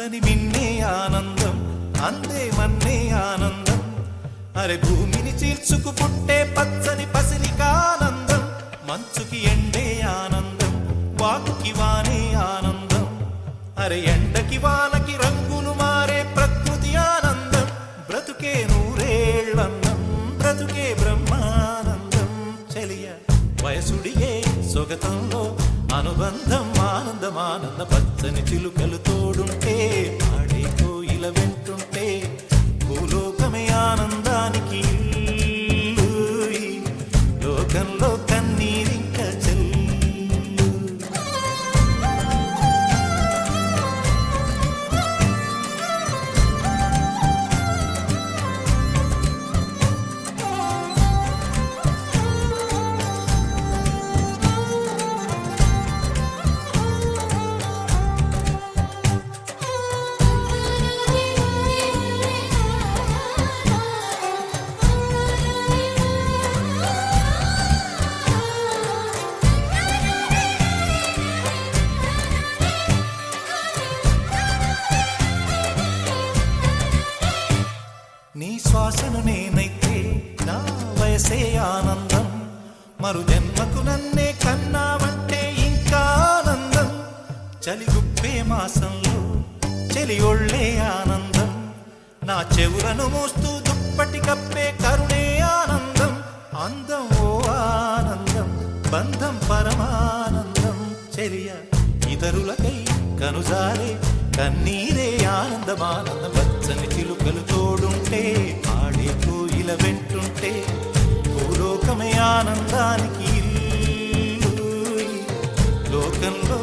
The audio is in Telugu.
అందని మిన్నే ఆనందం, అందే మన్నే ఆనందం. అరే భూమిని చీల్చుకు పుట్టే పచ్చని పసిలికానందం, మంచుకి ఎండే ఆనందం, వాకుకి వానే ఆనందం. అరే ఎండకి వానకి రంగులు మారే ప్రకృతి ఆనందం. బ్రతుకే నూరేళ్ళందం, బ్రతుకే బ్రహ్మానందం. చెలియ వయసుడియే సొగతంలో అనుబంధం, ఆనందం ఆనంద. పచ్చని చిలుకలు తోడుంటే, ఆడే కోయిల వెంటుంటే, భూలోకమే ఆనందానికి ఇల్లు. ఈ లోకంలో కన్నీరింక చెల్లు. నీ శ్వాసను నేనైతే నా వయసే ఆనందం, మరు జన్మకు నన్నే కన్నావంటే ఇంకా ఆనందం. చలిగుప్పే మాసంలో చెలి ఒళ్ళే ఆనందం, నా చెవులను మోస్తూ దుప్పటి కప్పే కరుణే ఆనందం. అందం ఓ ఆనందం, బంధం పరమానందం. చెలియ ఇతరులకై కనుజారే కన్నీరే ఆనందమానందం. పచ్చని చిలుకలు తోడుంటే, ఆడే కోయిల వెంటుంటే, భూలోకమే ఆనందానికి ఇల్లు. లోకంలో